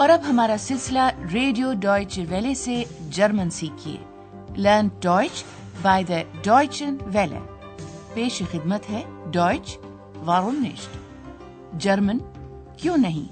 और अब हमारा सिलसिला रेडियो डॉयचे वेले से जर्मन सीखिए। लर्न डॉयच बाय द डॉयचन वेले। पेश खिदमत है डॉयच वारुम निश्ट, जर्मन क्यों नहीं।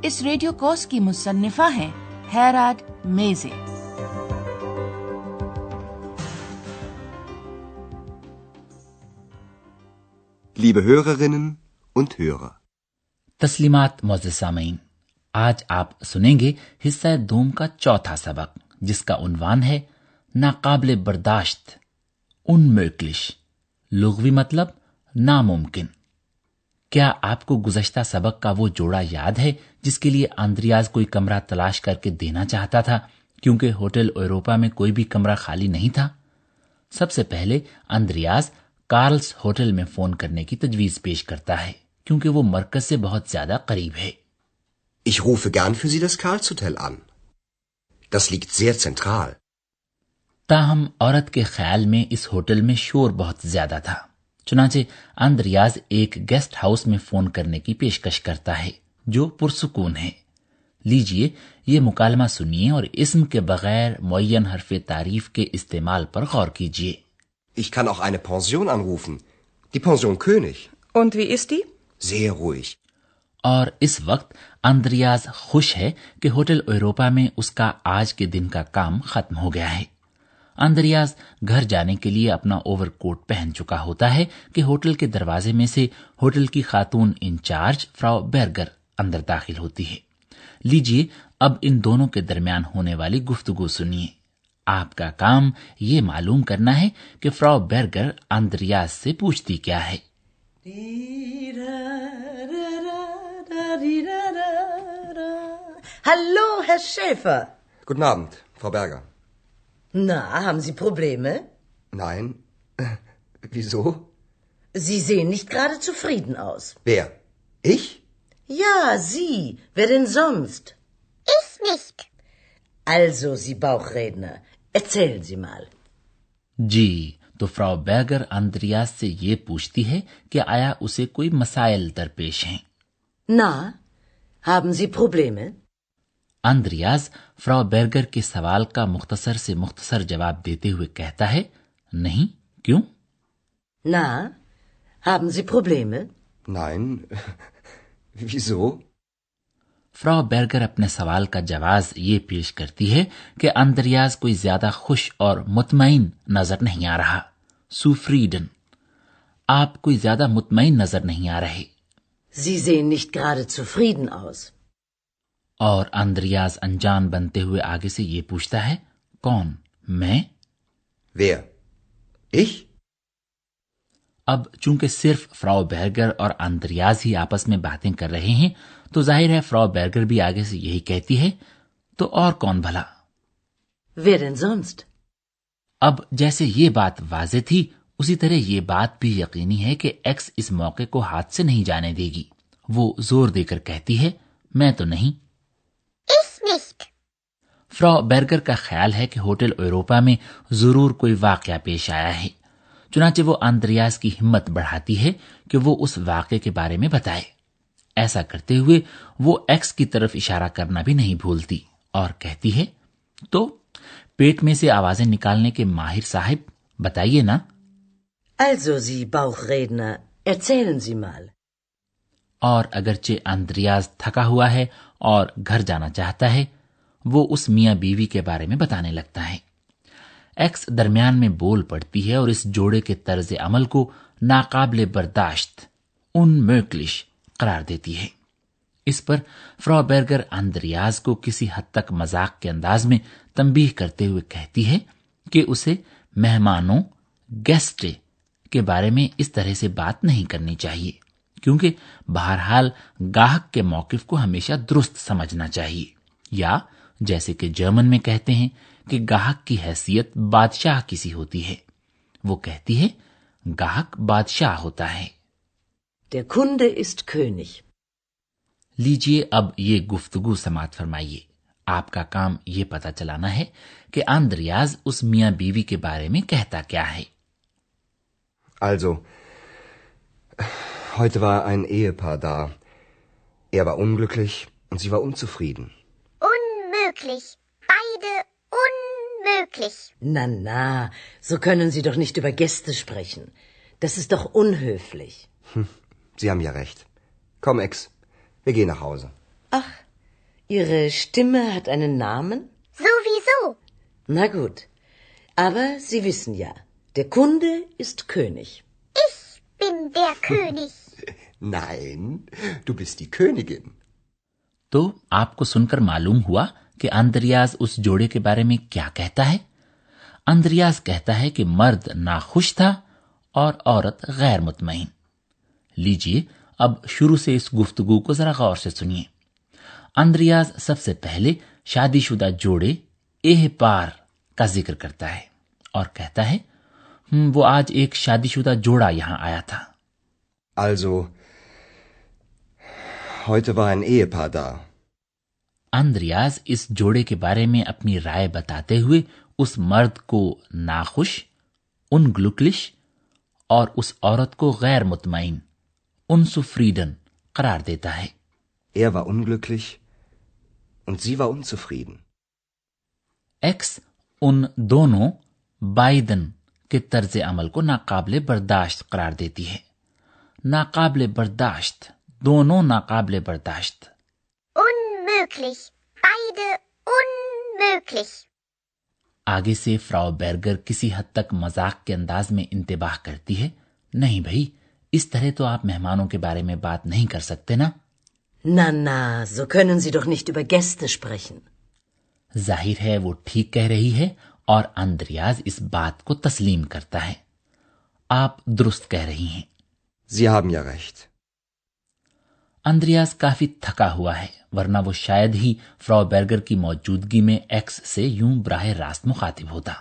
इस रेडियो कोर्स की मुसन्निफा है हेराड मेजे। Liebe Hörerinnen und Hörer, तस्लीमात मोअज़्ज़िज़ सामीन, आज आप सुनेंगे हिस्सा दोम का चौथा सबक, जिसका उन्वान है नाकाबिले बर्दाश्त, उनमöglich, लुग़वी मतलब नामुमकिन। क्या आपको गुज़श्ता सबक का वो जोड़ा याद है जिसके लिए आंद्रियाज कोई कमरा तलाश करके देना चाहता था, क्योंकि होटल यूरोपा में कोई भी कमरा खाली नहीं था? सबसे पहले आंद्रियाज कार्ल्स होटल में फोन करने की तजवीज पेश करता है, क्योंकि वो मरकज से बहुत ज्यादा करीब है। Ich rufe gern für Sie das Karls-Hotel an. Das liegt sehr zentral. ताहम औरत के ख्याल में इस होटल में शोर बहुत ज्यादा था। चुनाचे आंद्रियाज एक गेस्ट हाउस में फोन करने की पेशकश करता है जो पुरसुकून है। लीजिए ये मुकालमा सुनिए और इस्म के बगैर मुअय्यन हरफे तारीफ के इस्तेमाल पर गौर कीजिए। Ich kann auch eine Pension anrufen. Die Pension König. Und wie ist die? Sehr ruhig. और इस वक्त आंद्रियाज खुश है कि होटल यूरोपा में उसका आज के दिन का काम खत्म हो गया है। आंद्रियाज घर जाने के लिए अपना ओवरकोट पहन चुका होता है कि होटल के दरवाजे में से होटल की खातून इंचार्ज फ्राउ बेर्गर अंदर दाखिल होती है। लीजिए अब इन दोनों के दरमियान होने वाली गुफ्तगू सुनिए। आपका काम ये मालूम करना है कि फ्राउ बेर्गर आंद्रियाज से पूछती क्या है। Hallo, Herr Schäfer. Guten Abend, Frau Berger. Na, haben Sie Probleme? Nein. Wieso? Sie sehen nicht gerade zufrieden aus. Wer? Ich? Ja, Sie. Wer denn sonst? Ich nicht. Also, Sie Bauchredner, erzählen Sie mal. जी, तो Frau बेर्गर आंद्रियाज से ये पूछती है कि आया उसे कोई मसाइल दरपेश हैं। Na, haben Sie Probleme? Andreas Frau Berger के सवाल का मुख्तसर से मुख्तसर जवाब देते हुए कहता है, नहीं, क्यों? Na, haben Sie Probleme? Nein. Wieso? Frau Berger अपने सवाल का जवाब ये पेश करती है कि आंद्रियाज कोई ज्यादा खुश और मुतमईन नजर नहीं आ रहा। सुफ्रीडन, आप कोई ज्यादा मुतमईन नजर नहीं आ रहे। Sie sehen nicht gerade zufrieden aus. और आंद्रियाज अनजान बनते हुए आगे से ये पूछता है, कौन? मैं? Wer? Ich? अब चूंकि सिर्फ फ्राउ बेर्गर और आंद्रियाज ही आपस में बातें कर रहे हैं, तो जाहिर है फ्राउ बेर्गर भी आगे से यही कहती है, तो और कौन भला? Wer denn sonst? अब जैसे ये बात वाज़ेह थी, उसी तरह ये बात भी यकीनी है कि एक्स इस मौके को हाथ से नहीं जाने देगी। वो जोर देकर कहती है, मैं तो नहीं। Ich nicht. फ्राउ बेर्गर का ख्याल है कि होटल यूरोपा में जरूर कोई वाकया पेश आया है। चुनाचे वो आंद्रियाज की हिम्मत बढ़ाती है कि वो उस वाकये के बारे में बताए। ऐसा करते हुए वो एक्स की तरफ इशारा करना भी नहीं भूलती और कहती है, तो पेट में से आवाजें निकालने के माहिर साहिब, बताइए ना। Also, Sie Bauchredner, erzählen Sie mal. और अगरचे आंद्रियाज थका हुआ है और घर जाना चाहता है, वो उस मियां बीवी के बारे में बताने लगता है। एक्स दरमियान में बोल पड़ती है और इस जोड़े के तर्ज अमल को नाकाबिले बर्दाश्त, उनmöglich करार देती है। इस पर फ्राउ बेर्गर आंद्रियाज को किसी हद तक मजाक के अंदाज में तंबीह करते हुए कहती है कि उसे मेहमानों, गेस्टे के बारे में इस तरह से बात नहीं करनी चाहिए, क्योंकि बहरहाल गाहक के मौकिफ को हमेशा दुरुस्त समझना चाहिए, या जैसे कि जर्मन में कहते हैं कि गाहक की हैसियत बादशाह की सी होती है। वो कहती है, गाहक बादशाह होता है। Der Kunde ist König. लीजिए अब ये गुफ्तगू समात फरमाइए। आपका काम ये पता चलाना है कि आंद्रियाज उस मियां बीवी के बारे में कहता क्या है। Also, heute war ein Ehepaar da. Er war unglücklich Und sie war unzufrieden. Unmöglich. Beide unmöglich. Na, so können Sie doch nicht über Gäste sprechen. Das ist doch unhöflich. Sie haben ja recht. Komm, Ex, wir gehen nach Hause. Ach, Ihre Stimme hat einen Namen? Sowieso. Na gut. Aber Sie wissen ja, der Kunde ist König. Ich bin der König. Nein, du bist die Königin. तो आपको सुनकर मालूम हुआ कि Andreas उस जोड़े के बारे में क्या कहता है। अंद्रियास कहता है कि मर्द नाखुश था और औरत गैर मुतमईन। लीजिए अब शुरू से इस गुफ्तगू को जरा गौर से सुनिए। अंद्रियास सबसे पहले शादीशुदा जोड़े एह पार का जिक्र करता है और कहता है वो आज एक शादीशुदा जोड़ा यहां आया था। Also, heute war ein Ehepaar da. Andreas इस जोड़े के बारे में अपनी राय बताते हुए उस मर्द को नाखुश, उनग्लुकलिश और उस औरत को गैर मुतमईन, उनसुफ्रीडन करार देता है। Er war unglücklich und sie war unzufrieden. X उन दोनों बाइदन के तर्ज अमल को नाकाबिले बर्दाश्त करार देती है। नाकाबिले बर्दाश्त, दोनों नाकाबिले बर्दाश्त। Unmöglich. Beide unmöglich. आगे से फ्राउ बेर्गर किसी हद तक मजाक के अंदाज में इंतबाह करती है, नहीं भाई, इस तरह तो आप मेहमानों के बारे में बात नहीं कर सकते ना। Na, so können Sie doch nicht über Gäste sprechen. जाहिर है वो ठीक कह रही है और अंद्रियाज इस बात को तस्लीम करता है। आप दुरुस्त कह रही हैं। Sie haben ja recht. Andreas काफी थका हुआ है, वरना वो शायद ही फ्राउ बेर्गर की मौजूदगी में एक्स से यूं बराह रास्त मुखातिब होता।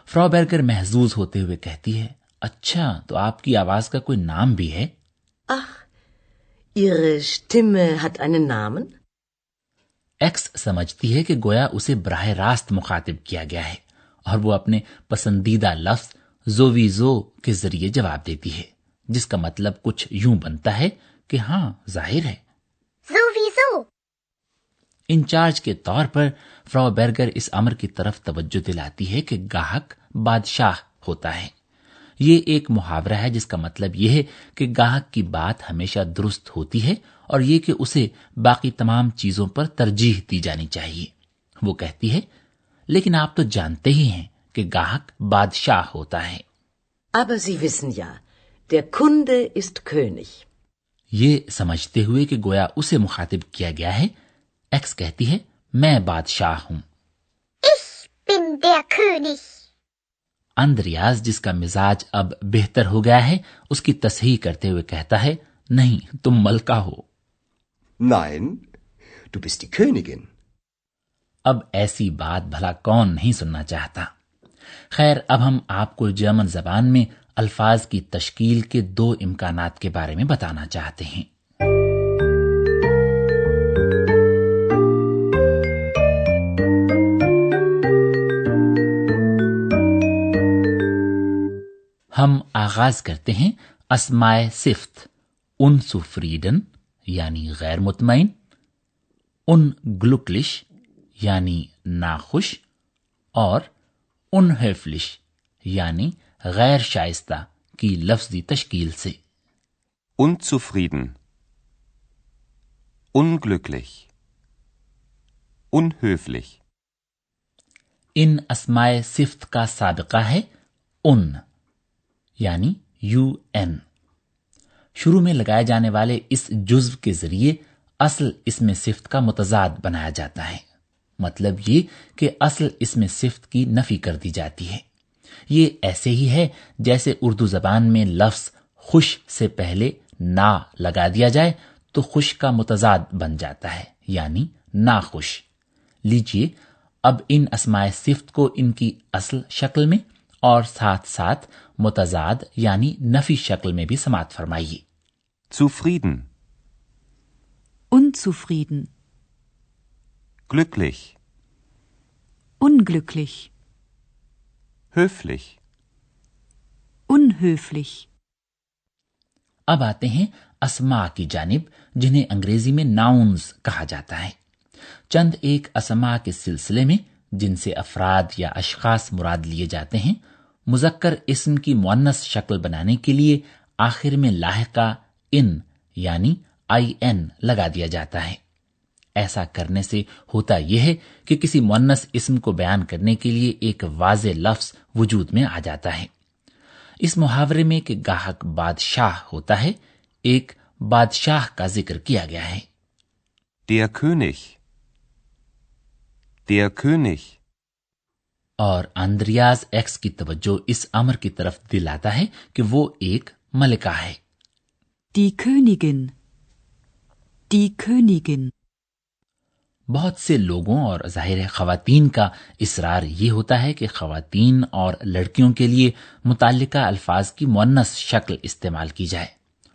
फ्राउ बेर्गर महजूज होते हुए कहती है, अच्छा तो आपकी आवाज का कोई नाम भी है? Ach, Ihre Stimme hat einen Namen? X समझती है कि गोया उसे बराह रास्त मुखातिब किया गया है और वो अपने पसंदीदा लफ्ज जोवीजो के जरिए जवाब देती है, जिसका मतलब कुछ यूं बनता है कि हाँ जाहिर है। Sowieso. इंचार्ज के तौर पर फ्राउ बेर्गर इस अमर की तरफ तवज्जो दिलाती है कि गाहक बादशाह होता है। ये एक मुहावरा है जिसका मतलब यह है कि गाहक की बात हमेशा दुरुस्त होती है और ये कि उसे बाकी तमाम चीजों पर तरजीह दी जानी चाहिए। वो कहती है, लेकिन आप तो जानते ही हैं कि गाहक बादशाह होता है। Aber Sie wissen ja, der Kunde ist König. ये समझते हुए कि गोया उसे मुखातिब किया गया है, एक्स कहती है, मैं बादशाह हूं। Ich bin der König. Andreas जिसका मिजाज अब बेहतर हो गया है, उसकी तस्हीह करते हुए कहता है, नहीं तुम मलका हो। Nein, du bist die Königin. अब ऐसी बात भला कौन नहीं सुनना चाहता। खैर, अब हम आपको जर्मन जबान में अल्फाज की तश्कील के 2 इम्कानात के बारे में बताना चाहते हैं। हम आगाज करते हैं अस्माए सिफ्त, उनसुफ्रीडन यानी गैर मुतमईन, उनग्लुकलिश यानी नाखुश और उनहेफलिश यानी गैर शाइस्ता की लफ्जी तश्कील से। Unzufrieden, unglücklich, unhöflich. इन अस्माए सिफ्त का साबिका है उन यानी UN। शुरू में लगाए जाने वाले इस जुज्व के जरिए असल इसमें सिफ्त का मुतजाद बनाया जाता है। मतलब ये कि असल इसमें सिफ्त की नफी कर दी जाती है। ये ऐसे ही है जैसे उर्दू जबान में लफ्ज खुश से पहले ना लगा दिया जाए तो खुश का मुतजाद बन जाता है, यानी नाखुश। लीजिए अब इन अस्माए सिफ्त को इनकी असल शक्ल में और साथ साथ मुतजाद यानी नफी शक्ल में भी समात फरमाइए। Zufrieden, Unzufrieden, glücklich, unglücklich, höflich. unhöflich. अब आते हैं अस्मा की जानिब, जिन्हें अंग्रेजी में नाउन्स कहा जाता है। चंद एक अस्मा के सिलसिले में, जिनसे अफराद या अशखास मुराद लिए जाते हैं, मुज़क्कर इस्म की मुअन्नस शक्ल बनाने के लिए आखिर में लाहिका इन यानी IN लगा दिया जाता है। ऐसा करने से होता यह है कि किसी मुअन्नस इस्म को बयान करने के लिए एक वाज़े लफ्ज वजूद में आ जाता है। इस मुहावरे में कि गाहक बादशाह होता है, एक बादशाह का जिक्र किया गया है। Der König. Der König. और आंद्रियाज एक्स की तवज्जो इस अमर की तरफ दिलाता है कि वो एक मलिका है। Die Königin. Die Königin. बहुत से लोगों और जाहिर है ख्वातीन का इसरार ये होता है कि ख्वातीन और लड़कियों के लिए मुताल्लिका अल्फाज की मुअन्नस शक्ल इस्तेमाल की जाए।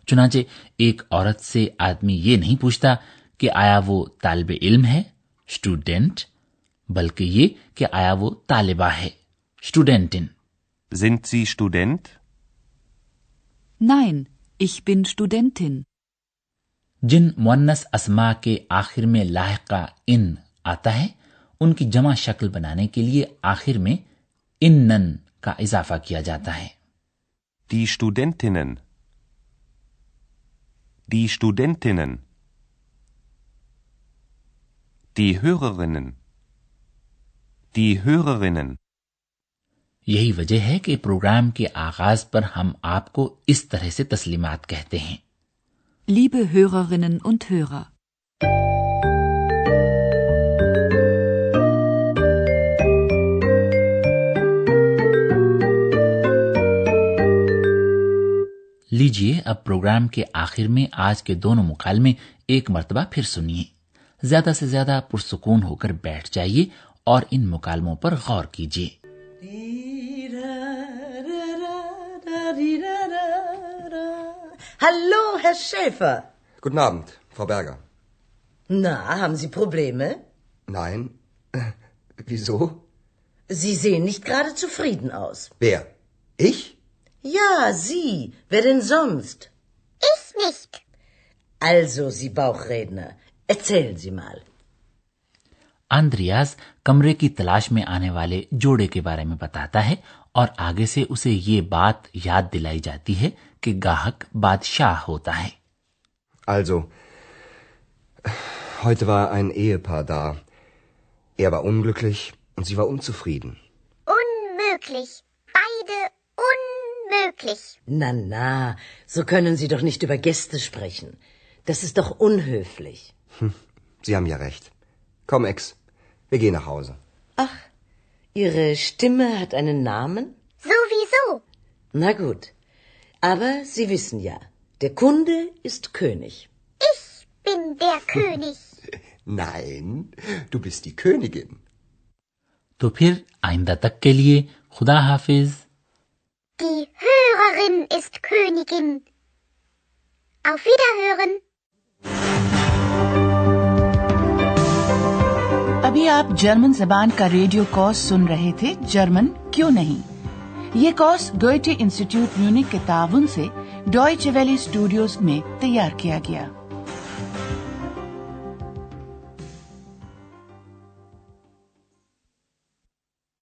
चुनांचे एक औरत से आदमी ये नहीं पूछता कि आया वो तालिबे इल्म है, स्टूडेंट, बल्कि ये कि आया वो तालिबा है, स्टूडेंटिन। Sind Sie Student? Nein, ich bin Studentin. जिन मुअन्नस अस्मा के आखिर में लाहिका इन आता है, उनकी जमा शक्ल बनाने के लिए आखिर में इन्नन का इजाफा किया जाता है। Die Studentinnen. Die Studentinnen. Die Hörerinnen. Die Hörerinnen. यही वजह है कि प्रोग्राम के आगाज पर हम आपको इस तरह से तस्लीमात कहते हैं। Liebe Hörerinnen und Hörer. लीजिए अब प्रोग्राम के आखिर में आज के दोनों मुकालमे एक मर्तबा फिर सुनिए। ज्यादा से ज्यादा पुरसुकून होकर बैठ जाइए और इन मुकालमों पर गौर कीजिए। Hallo, Herr Schäfer. Guten Abend, Frau Berger. Na, haben Sie Probleme? Nein. Wieso? Sie sehen nicht gerade zufrieden aus. Wer? Ich? Ja, Sie. Wer denn sonst? Ich nicht. Also, Sie Bauchredner, erzählen Sie mal. आंद्रियाज कमरे की तलाश में आने वाले जोड़े के बारे में बताता है और आगे से उसे ये बात याद दिलाई जाती है कि गाहक बादशाह होता है। Also, heute war ein Ehepaar da. Er war unglücklich und sie war unzufrieden. Unmöglich. Beide unmöglich. Na, so können Sie doch nicht über Gäste sprechen. Das ist doch unhöflich. Sie haben ja recht. Komm, Ex, wir gehen nach Hause. Ach, Ihre Stimme hat einen Namen? Sowieso. Na gut. Aber Sie wissen ja, der Kunde ist König. Ich bin der König. Nein, du bist die Königin. तो फिर आइंदा तक के लिए खुदा हाफिज। Die Hörerin ist Königin. Auf Wiederhören. अभी आप German जबान का रेडियो कोर्स सुन रहे थे, जर्मन क्यों नहीं। ये कोर्स गोएटे इंस्टीट्यूट म्यूनिख के ताउन से डॉयचे वेले स्टूडियोज में तैयार किया गया।